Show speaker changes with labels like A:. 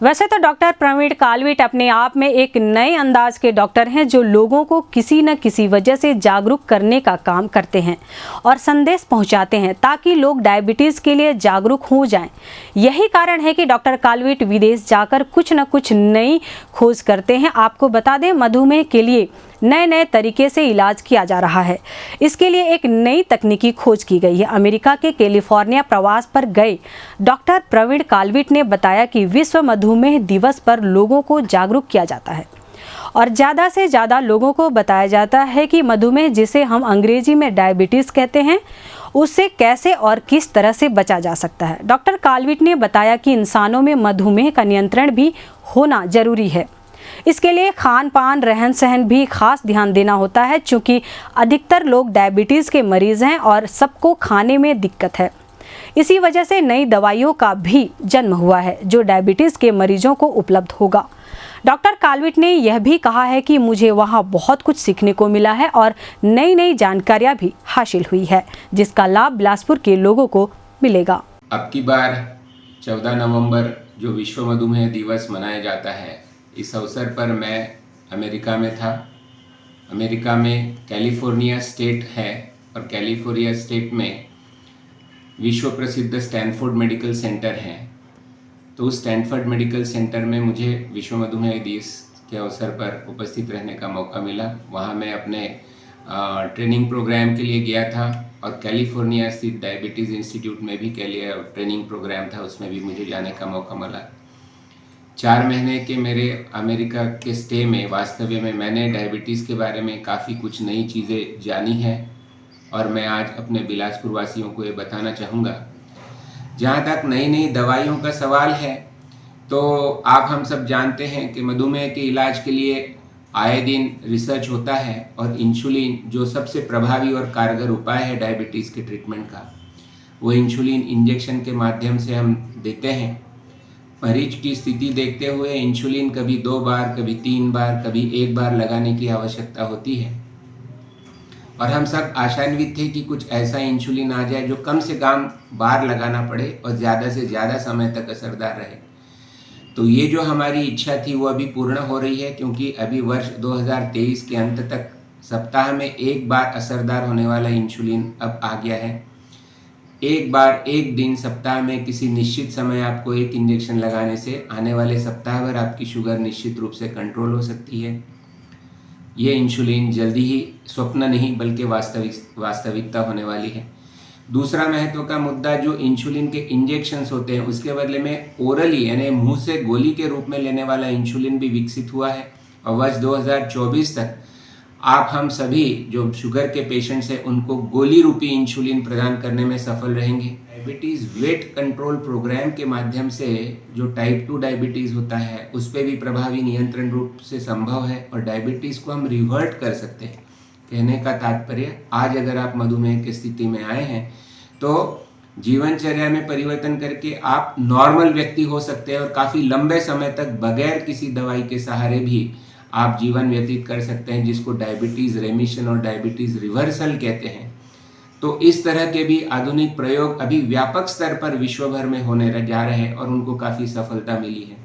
A: वैसे तो डॉक्टर प्रवीण कालविट अपने आप में एक नए अंदाज के डॉक्टर हैं जो लोगों को किसी न किसी वजह से जागरूक करने का काम करते हैं और संदेश पहुंचाते हैं ताकि लोग डायबिटीज़ के लिए जागरूक हो जाएं। यही कारण है कि डॉक्टर कालविट विदेश जाकर कुछ न कुछ नई खोज करते हैं। आपको बता दें, मधुमेह के लिए नए नए तरीके से इलाज किया जा रहा है। इसके लिए एक नई तकनीकी खोज की गई है। अमेरिका के कैलिफोर्निया प्रवास पर गए डॉक्टर प्रवीण कालविट ने बताया कि विश्व मधुमेह दिवस पर लोगों को जागरूक किया जाता है और ज़्यादा से ज़्यादा लोगों को बताया जाता है कि मधुमेह, जिसे हम अंग्रेजी में डायबिटीज़ कहते हैं, उससे कैसे और किस तरह से बचा जा सकता है। डॉक्टर कालविट ने बताया कि इंसानों में मधुमेह का नियंत्रण भी होना जरूरी है। इसके लिए खान पान, रहन सहन भी खास ध्यान देना होता है, क्योंकि अधिकतर लोग डायबिटीज़ के मरीज़ हैं और सबको खाने में दिक्कत है। इसी वजह से नई दवाइयों का भी जन्म हुआ है जो डायबिटीज़ के मरीजों को उपलब्ध होगा। डॉक्टर कालविट ने यह भी कहा है कि मुझे वहाँ बहुत कुछ सीखने को मिला है और नई नई जानकारियाँ भी हासिल हुई है, जिसका लाभ बिलासपुर के लोगों को मिलेगा।
B: अब की बार 14 नवंबर जो विश्व मधुमेह दिवस मनाया जाता है, इस अवसर पर मैं अमेरिका में था। अमेरिका में कैलिफोर्निया स्टेट है और कैलिफोर्निया स्टेट में विश्व प्रसिद्ध स्टैनफोर्ड मेडिकल सेंटर है। तो उस स्टैनफोर्ड मेडिकल सेंटर में मुझे विश्व मधुमेह दिवस के अवसर पर उपस्थित रहने का मौका मिला। वहाँ मैं अपने ट्रेनिंग प्रोग्राम के लिए गया था और कैलिफोर्निया स्थित डायबिटीज़ इंस्टीट्यूट में भी ट्रेनिंग प्रोग्राम था, उसमें भी मुझे जाने का मौका मिला। 4 महीने के मेरे अमेरिका के स्टे में वास्तव में मैंने डायबिटीज़ के बारे में काफ़ी कुछ नई चीज़ें जानी हैं और मैं आज अपने बिलासपुर वासियों को ये बताना चाहूँगा। जहाँ तक नई नई दवाइयों का सवाल है, तो आप हम सब जानते हैं कि मधुमेह के इलाज के लिए आए दिन रिसर्च होता है और इंसुलिन जो सबसे प्रभावी और कारगर उपाय है डायबिटीज़ के ट्रीटमेंट का, वो इंसुलिन इंजेक्शन के माध्यम से हम देते हैं। मरीज की स्थिति देखते हुए इंसुलिन कभी 2 बार, कभी 3 बार, कभी 1 बार लगाने की आवश्यकता होती है और हम सब आशान्वित थे कि कुछ ऐसा इंसुलिन आ जाए जो कम से कम बार लगाना पड़े और ज़्यादा से ज़्यादा समय तक असरदार रहे। तो ये जो हमारी इच्छा थी वो अभी पूर्ण हो रही है, क्योंकि अभी वर्ष 2023 के अंत तक सप्ताह में 1 बार असरदार होने वाला इंसुलिन अब आ गया है। 1 बार 1 दिन सप्ताह में किसी निश्चित समय आपको 1 इंजेक्शन लगाने से आने वाले सप्ताह भर आपकी शुगर निश्चित रूप से कंट्रोल हो सकती है। ये इंसुलिन जल्दी ही स्वप्न नहीं बल्कि वास्तविकता होने वाली है। दूसरा महत्व का मुद्दा, जो इंसुलिन के इंजेक्शंस होते हैं उसके बदले में ओरली यानी मुंह से गोली के रूप में लेने वाला इंसुलिन भी विकसित हुआ है और वर्ष 2024 तक आप हम सभी जो शुगर के पेशेंट्स हैं उनको गोली रूपी इंसुलिन प्रदान करने में सफल रहेंगे। डायबिटीज़ वेट कंट्रोल प्रोग्राम के माध्यम से जो टाइप 2 डायबिटीज़ होता है उस पर भी प्रभावी नियंत्रण रूप से संभव है और डायबिटीज़ को हम रिवर्ट कर सकते हैं। कहने का तात्पर्य, आज अगर आप मधुमेह की स्थिति में आए हैं तो जीवनचर्या में परिवर्तन करके आप नॉर्मल व्यक्ति हो सकते हैं और काफ़ी लंबे समय तक बगैर किसी दवाई के सहारे भी आप जीवन व्यतीत कर सकते हैं, जिसको डायबिटीज़ रेमिशन और डायबिटीज़ रिवर्सल कहते हैं। तो इस तरह के भी आधुनिक प्रयोग अभी व्यापक स्तर पर विश्व भर में होने जा रहे हैं और उनको काफ़ी सफलता मिली है।